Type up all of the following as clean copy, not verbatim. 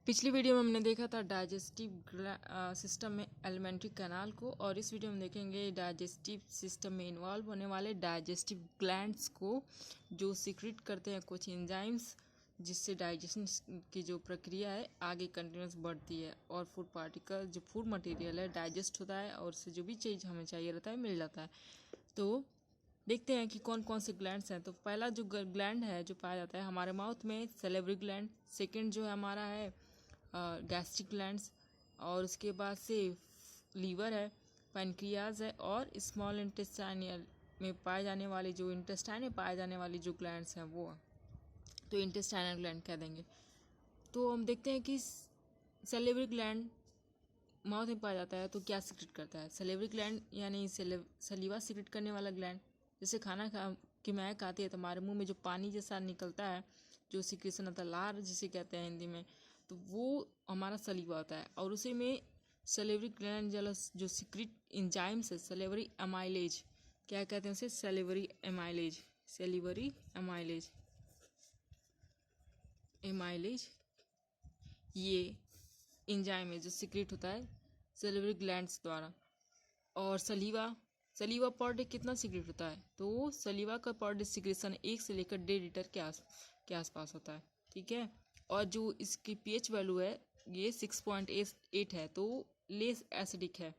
पिछली वीडियो में हमने देखा था डाइजेस्टिव सिस्टम में एलिमेंट्री कैनाल को, और इस वीडियो में देखेंगे डाइजेस्टिव सिस्टम में इन्वॉल्व होने वाले डाइजेस्टिव ग्लैंड्स को, जो सीक्रेट करते हैं कुछ एंजाइम्स, जिससे डाइजेशन की जो प्रक्रिया है आगे कंटिन्यूस बढ़ती है और फूड पार्टिकल जो फूड मटेरियल है डाइजेस्ट होता है और उससे जो भी चीज़ हमें चाहिए रहता है मिल जाता है। तो देखते हैं कि कौन कौन से ग्लैंड्स हैं। तो पहला जो ग्लैंड है जो पाया जाता है हमारे माउथ में, सैलिवरी ग्लैंड। सेकंड जो है हमारा है गैस्ट्रिक ग्लैंड्स, और उसके बाद से लीवर है, पैनक्रियाज है, और स्मॉल इंटेस्टाइनल में पाए जाने वाली जो इंटेस्टाइन में पाए जाने वाली जो ग्लैंड्स हैं वो, तो इंटेस्टाइनल ग्लैंड कह देंगे। तो हम देखते हैं कि सैलिवरी ग्लैंड माउथ में पाया जाता है तो क्या सीक्रेट करता है। सैलिवरी ग्लैंड यानी सलीवा सीक्रेट करने वाला ग्लैंड। जैसे खाना की महक आती है तो हमारे मुंह में जो पानी जैसा निकलता है, जो सिक्रेशन होता है, लार जिसे कहते हैं हिंदी में, तो वो हमारा सलीवा होता है। और उसी में सैलिवरी ग्लैंड जो सीक्रेट एंजाइम्स है, सैलिवरी एमाइलेज, क्या कहते हैं उसे, salivary amylase, salivary amylase, amylase, ये एंजाइम है जो सीक्रेट होता है सैलिवरी ग्लैंड्स द्वारा। और सलीवा पर डे कितना सीक्रेट होता है, तो सलीवा का पर डे सीक्रेशन 1 से लेकर 1.5 लीटर के आसपास होता है। ठीक है। और जो इसकी पीएच वैल्यू है ये 6.8 है, तो लेस एसिडिक है।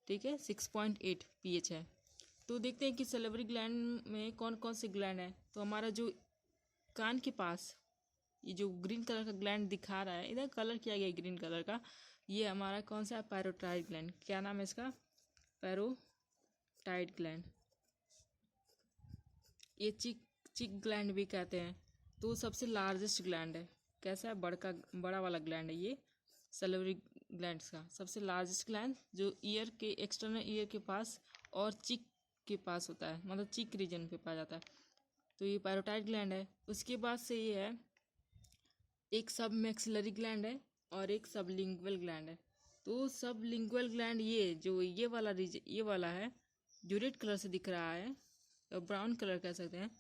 ठीक है, 6.8 पीएच है। तो देखते हैं कि सैलिवरी ग्लैंड में कौन कौन से ग्लैंड है। तो हमारा जो कान के पास ये जो ग्रीन कलर का ग्लैंड दिखा रहा है, इधर कलर किया गया ग्रीन कलर का, ये हमारा कौन सा है, पैरोटाइड ग्लैंड। क्या नाम है इसका, पैरोटाइड ग्लैंड। ये चिक ग्लैंड भी कहते हैं। तो सबसे लार्जेस्ट ग्लैंड है, कैसा है, बड़ा वाला ग्लैंड है ये सैलिवरी ग्लैंड्स का। सबसे लार्जेस्ट ग्लैंड जो ईयर के एक्सटर्नल ईयर के पास और चिक के पास होता है, मतलब चिक रीजन पे पाया जाता है। तो ये पैरोटाइड ग्लैंड है। उसके बाद से ये है एक सब मैक्सिलरी ग्लैंड है और एक सबलिंगुअल ग्लैंड है। तो सबलिंगुअल ग्लैंड ये जो ये वाला रीजन, ये वाला है जो रेड कलर से दिख रहा है, ब्राउन कलर कह सकते हैं,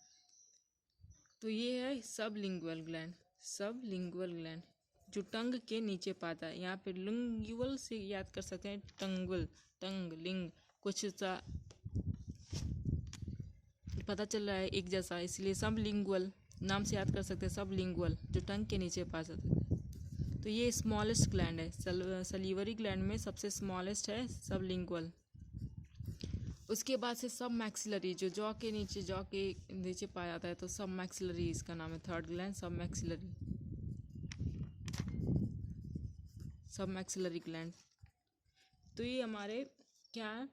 तो ये है सबलिंगुअल ग्लैंड। सबलिंगुअल ग्लैंड जो टंग के नीचे पाता है, यहाँ पे लिंगुअल से याद कर सकते हैं, टंगुअल, टंग लिंग कुछ सा पता चल रहा है एक जैसा, इसलिए सबलिंगुअल नाम से याद कर सकते हैं। सबलिंगुअल जो टंग के नीचे पा सकते हैं। तो ये स्मॉलेस्ट ग्लैंड है, सलीवरी ग्लैंड में सबसे स्मॉलेस्ट है सबलिंगुअल। उसके बाद से सब मैक्सिलरी जो जॉ के नीचे पाया जाता है, तो सब मैक्सिलरी इसका नाम है। थर्ड ग्लैंड सब मैक्सिलरी, सब मैक्सिलरी ग्लैंड। तो ये हमारे क्या है,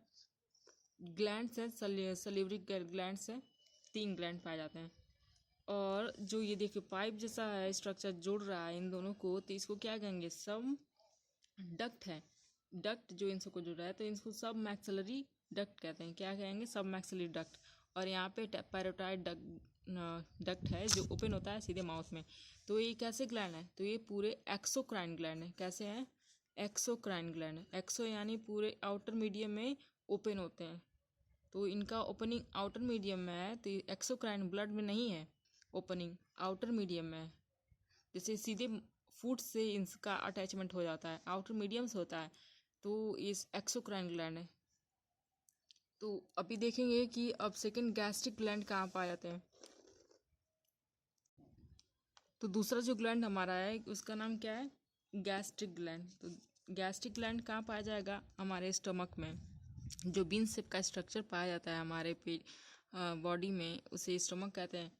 ग्लैंड्स हैं, सलीवरी ग्लैंड्स हैं। 3 ग्लैंड पाए जाते हैं। और जो ये देखिए पाइप जैसा है स्ट्रक्चर जोड़ रहा है इन दोनों को, तो इसको क्या कहेंगे, सब डक्ट है। डक्ट जो इन सबको जोड़ रहा है तो इसको सब मैक्सिलरी डक्ट कहते हैं। क्या कहेंगे, सब मैक्सिलरी डक्ट। और यहाँ पे पैरोटाइड डक्ट है जो ओपन होता है सीधे माउथ में। तो ये कैसे ग्लैंड है, तो ये पूरे एक्सोक्राइन ग्लैंड है। कैसे हैं, एक्सोक्राइन ग्लैंड है। एक्सो यानी पूरे आउटर मीडियम में ओपन होते हैं, तो इनका ओपनिंग आउटर मीडियम में है। तो एक्सोक्राइन ब्लड में नहीं है, ओपनिंग आउटर मीडियम में है। जैसे सीधे फूड से इनका अटैचमेंट हो जाता है, आउटर मीडियम से होता है, तो इस एक्सोक्राइन ग्लैंड है। तो अभी देखेंगे कि अब सेकंड गैस्ट्रिक ग्लैंड कहाँ पाए जाते हैं। तो दूसरा जो ग्लैंड हमारा है उसका नाम क्या है, गैस्ट्रिक ग्लैंड। तो गैस्ट्रिक ग्लैंड कहाँ पाया जाएगा, हमारे स्टमक में। जो बीन शेप का स्ट्रक्चर पाया जाता है हमारे बॉडी में, उसे स्टमक कहते हैं।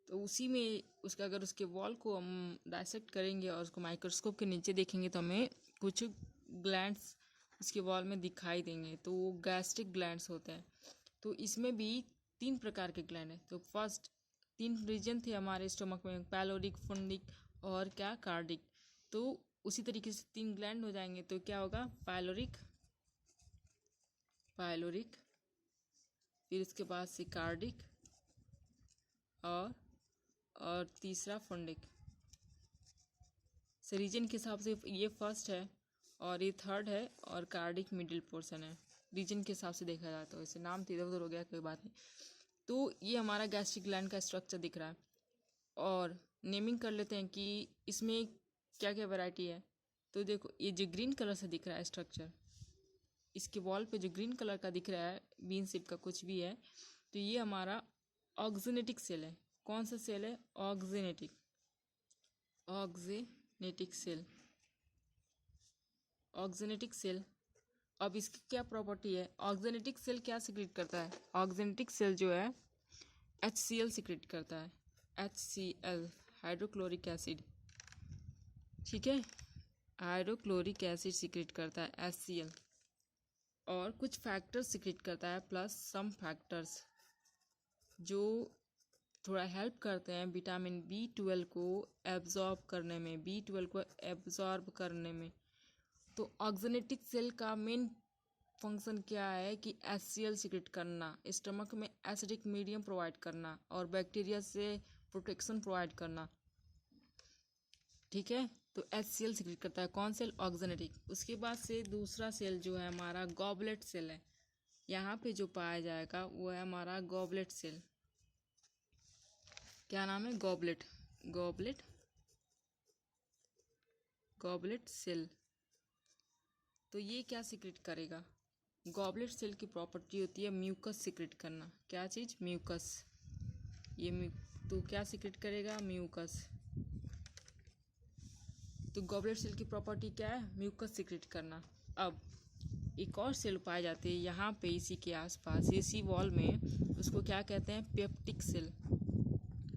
तो उसी में उसका अगर उसके वॉल को हम डायसेक्ट करेंगे और उसको माइक्रोस्कोप के नीचे देखेंगे तो हमें कुछ ग्लैंड्स उसके वॉल में दिखाई देंगे, तो वो गैस्ट्रिक ग्लैंड्स होते हैं। तो इसमें भी 3 प्रकार के ग्लैंड हैं। तो फर्स्ट 3 रीजन थे हमारे स्टमक में, पैलोरिक, फुंडिक और क्या, कार्डिक। तो उसी तरीके से 3 ग्लैंड हो जाएंगे, तो क्या होगा, पायलोरिक, पायलोरिक, फिर इसके बाद से कार्डिक, और तीसरा फंडिक। से रीजन के हिसाब से ये फर्स्ट है और ये थर्ड है, और कार्डिक मिडिल पोर्शन है रीजन के हिसाब से देखा जाए तो। इसे नाम तो इधर उधर हो गया, कोई बात नहीं। तो ये हमारा गैस्ट्रिक ग्लैंड का स्ट्रक्चर दिख रहा है। और नेमिंग कर लेते हैं कि इसमें क्या क्या वैरायटी है। तो देखो ये जो ग्रीन कलर से दिख रहा है स्ट्रक्चर, इसके वॉल पे जो ग्रीन कलर का दिख रहा है बीन शेप का कुछ भी है, तो ये हमारा ऑक्जेनेटिक सेल है। कौन सा सेल है? ऑक्जेनेटिक, ऑक्जेनेटिक सेल, ऑक्जेनेटिक सेल। अब इसकी क्या प्रॉपर्टी है? ऑक्जेनेटिक सेल क्या सिक्रेट करता है? ऑक्जेनेटिक सेल जो है HCl सिक्रेट करता है, HCl हाइड्रोक्लोरिक एसिड, ठीक है, हाइड्रोक्लोरिक एसिड सिक्रेट करता है HCl, और कुछ फैक्टर्स सिक्रेट करता है प्लस सम फैक्टर्स जो थोड़ा हेल्प करते हैं विटामिन B12 को एब्जॉर्ब करने में, B12 को एब्जॉर्ब करने में। तो ऑक्जेनेटिक सेल का मेन फंक्शन क्या है कि HCl सिक्रेट करना, स्टमक में एसिडिक मीडियम प्रोवाइड करना और बैक्टीरिया से प्रोटेक्शन प्रोवाइड करना, ठीक है। तो HCl सिक्रेट करता है कौन सेल? ऑक्जेनेटिक। उसके बाद से दूसरा सेल जो है हमारा गॉबलेट सेल है। यहाँ पे जो पाया जाएगा वो है हमारा गॉबलेट सेल। क्या नाम है? Goblet, goblet, goblet cell. तो ये क्या सिक्रेट करेगा? गॉबलेट सेल की प्रॉपर्टी होती है म्यूकस सिक्रेट करना। क्या चीज़? म्यूकस। ये तो क्या सिक्रेट करेगा? म्यूकस। तो गॉबलेट सेल की प्रॉपर्टी क्या है? म्यूकस सिक्रेट करना। अब एक और सेल पाए जाते हैं यहाँ पे इसी के आसपास, इसी वॉल में, उसको क्या कहते हैं? पेप्टिक सेल,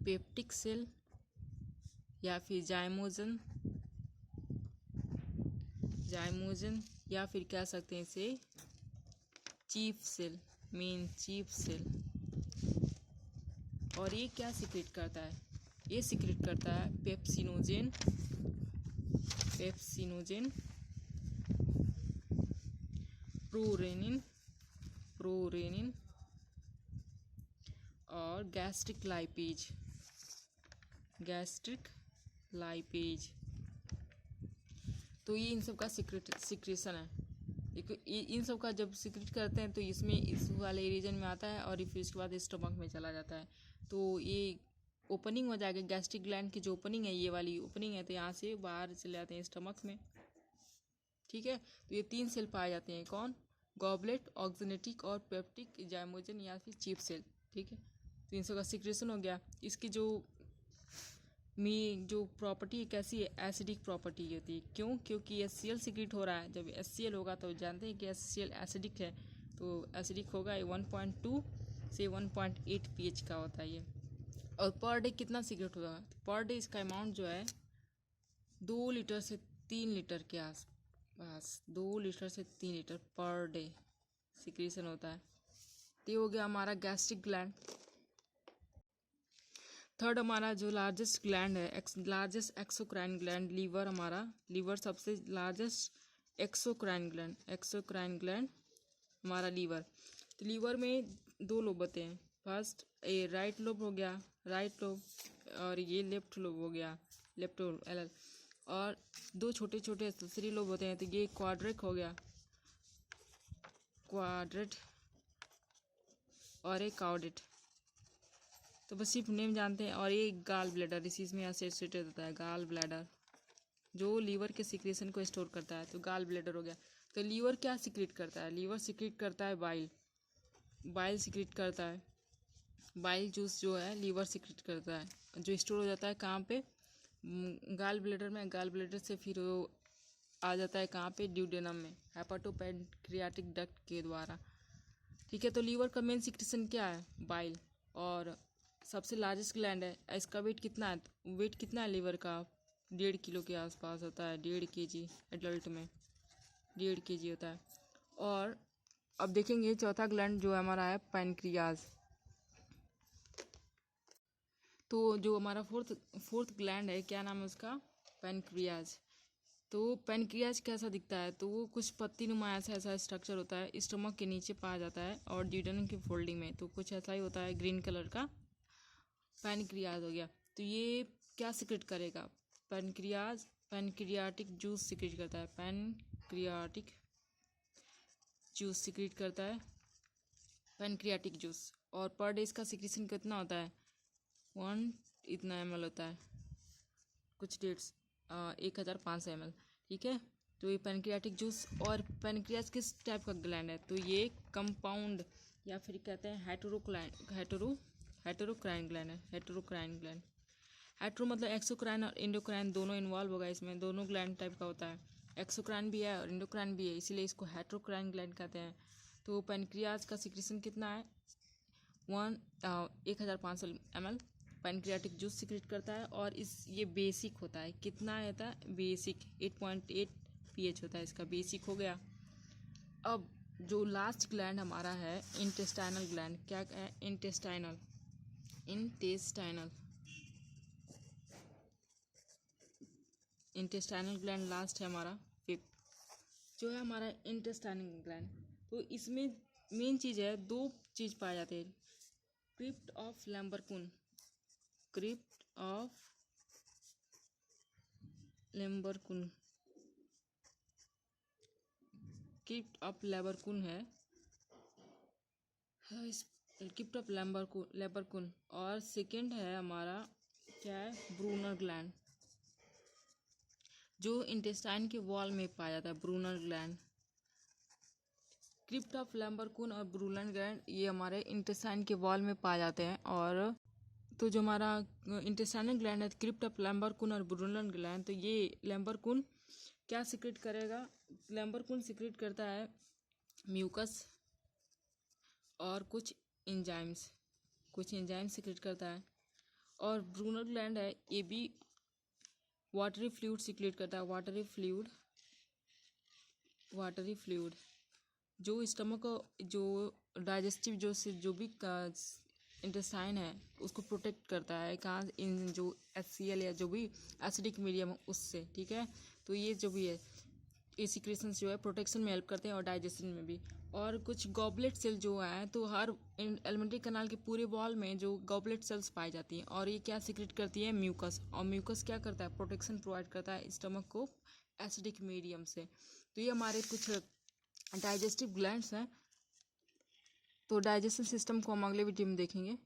पेप्टिक सेल या फिर जाइमोजन, जाइमोजन, या फिर कह सकते हैं इसे chief cell, main chief cell. और ये क्या सिक्रेट करता है? ये सिक्रेट करता है पेप्सिनोजेन, पेप्सिनोजेन, प्रोरेनिन, प्रोरेनिन और गैस्ट्रिक लाइपेज, गैस्ट्रिक लाइपेज। तो ये इन सब का सिक्रेशन है। इन सब का जब सिक्रेट करते हैं तो इसमें इस वाले रीजन में आता है और फिर इसके बाद स्टमक में चला जाता है। तो ये ओपनिंग हो जाएगा, गैस्ट्रिक ग्लैंड की जो ओपनिंग है, ये वाली ओपनिंग है, तो यहाँ से बाहर चले जाते हैं स्टमक में, ठीक है। तो ये 3 सेल पाए जाते हैं, कौन? गॉबलेट, ऑक्जेनेटिक और पेप्टिक, जाइमोजन या फिर चीफ सेल, ठीक है। तो इन सब का सिक्रेशन हो गया। इसकी जो प्रॉपर्टी कैसी है? एसिडिक प्रॉपर्टी होती है। क्यों? क्योंकि HCl सिक्रेट हो रहा है। जब HCl होगा तो जानते हैं कि HCl एसिडिक है, तो एसिडिक होगा। ये 1.2 से 1.8 pH का होता है ये। और पर डे कितना सिक्रेट होगा? पर डे इसका अमाउंट जो है 2 लीटर से 3 लीटर के आसपास, 2 लीटर से 3 लीटर पर डे सिक्रेशन होता है। तो ये हो गया हमारा गैस्ट्रिक ग्लैंड। थर्ड हमारा जो लार्जेस्ट ग्लैंड है, लार्जेस्ट एक्सोक्राइन ग्लैंड, लीवर। हमारा लीवर सबसे largest exocrine gland, exocrine gland हमारा लीवर। तो लीवर में 2 लोब होते हैं। फर्स्ट ये राइट लोब हो गया, राइट लोब, और ये लेफ्ट लोब हो गया, लेफ्ट लोब LL। और 2 छोटे छोटे एक्सेसरी लोब होते हैं। तो ये क्वाड्रेट हो गया, क्वाड्रेट, और एक काउडेट। तो बस सिर्फ नेम जानते हैं। और ये गाल ब्लैडर इसी में एसोसिएटेड होता है, गाल ब्लैडर जो लीवर के सिक्रेशन को स्टोर करता है। तो गाल ब्लैडर हो गया। तो लीवर क्या सिक्रेट करता है? लीवर सिक्रेट करता है बाइल, बाइल सिक्रेट करता है। बाइल जूस जो है लीवर सिक्रेट करता है, जो स्टोर हो जाता है कहाँ पे? गाल ब्लैडर में। गाल ब्लैडर से फिर वो आ जाता है कहाँ पे? ड्यूडेनम में, हेपाटोपैनक्रियाटिक डक्ट के द्वारा, ठीक है। तो लीवर का मेन सिक्रेशन क्या है? बाइल। और सबसे लार्जेस्ट ग्लैंड है। इसका वेट कितना है? वेट कितना है लीवर का? 1.5 किलो के आसपास होता है, 1.5 kg एडल्ट में 1.5 kg होता है। और अब देखेंगे चौथा ग्लैंड जो हमारा है पैनक्रियाज। तो जो हमारा फोर्थ ग्लैंड है, क्या नाम है उसका? पैनक्रियाज। तो पैनक्रियाज कैसा दिखता है? तो वो कुछ पत्ती नुमा ऐसा स्ट्रक्चर होता है, स्टमक के नीचे पाया जाता है और ड्यूडेनम की फोल्डिंग में। तो कुछ ऐसा ही होता है, ग्रीन कलर का पैनक्रियाज हो गया। तो ये क्या सिक्रेट करेगा? पैनक्रियाज पैनक्रियाटिक जूस सिक्रेट करता है, पैनक्रियाटिक जूस सिक्रेट करता है, पैनक्रियाटिक जूस। और पर डे इसका सिक्रेशन कितना होता है? 1 इतना ml होता है, कुछ डेट्स 1500 ml, ठीक है। तो ये पैनक्रियाटिक जूस, और पैनक्रियाज किस टाइप का ग्लैंड है, तो ये कंपाउंड या फिर कहते हैं हेटेरोक्राइन ग्लैंड है, हेटेरोक्राइन ग्लैंड। हेटेरो मतलब एक्सोक्राइन और इंडोक्राइन दोनों इन्वॉल्व होगा इसमें, दोनों ग्लैंड टाइप का होता है, एक्सोक्राइन भी है और इंडोक्राइन भी है, इसीलिए इसको हेटेरोक्राइन ग्लैंड कहते हैं। तो पैनक्रियाज का सिक्रेशन कितना है, 1500 ml पैनक्रियाटिक जूस सिक्रेट करता है, और ये बेसिक होता है, कितना रहता है बेसिक, 8.8 pH होता है इसका, बेसिक हो गया। अब जो लास्ट ग्लैंड हमारा है इंटेस्टाइनल ग्लैंड, क्या है इंटेस्टाइनल ग्लैंड लास्ट है हमारा, फिफ्थ जो है हमारा इंटेस्टाइनल ग्लैंड। तो इसमें मेन चीज़ है, दो चीज़ पाए जाते हैं, क्रिप्ट ऑफ लैम्बरकुन, क्रिप्ट ऑफ लैम्बरकुन है, क्रिप्ट ऑफ लैम्बरकुन, और सेकंड है हमारा क्या है ब्रूनर ग्लैंड, जो इंटेस्टाइन के वॉल में पाया जाता है, ब्रूनर ग्लैंड। क्रिप्ट ऑफ लैम्बरकुन और ब्रूनर ग्लैंड ये हमारे इंटेस्टाइन के वॉल में पाए जाते हैं। और तो जो हमारा इंटेस्टाइनल ग्लैंड है, क्रिप्ट ऑफ लैम्बरकुन और ब्रूनर ग्लैंड, तो ये लैम्बरकुन क्या सिक्रेट करेगा, लैम्बरकुन सिक्रेट करता है म्यूकस और कुछ एंजाइम्स सिक्रेट करता है। और ब्रूनर ग्लैंड है, ये भी वाटरी फ्लूइड सिक्रेट करता है, वाटरी फ्लूइड जो स्टमक जो डाइजेस्टिव जो भी इंटेस्टाइन है उसको प्रोटेक्ट करता है, कहाँ इन जो HCl या जो भी एसिडिक मीडियम उससे, ठीक है। तो ये जो भी है ये सिक्रेशंस जो है प्रोटेक्शन में हेल्प करते हैं और डाइजेशन में भी। और कुछ गॉबलेट सेल जो है, तो हर एलिमेंट्री कैनाल के पूरे वॉल में जो गॉबलेट सेल्स पाई जाती हैं, और ये क्या सिक्रेट करती है म्यूकस, और म्यूकस क्या करता है प्रोटेक्शन प्रोवाइड करता है स्टमक को एसिडिक मीडियम से। तो ये हमारे कुछ डाइजेस्टिव ग्लैंड्स हैं। तो डाइजेशन सिस्टम को हम अगले वीडियो में देखेंगे।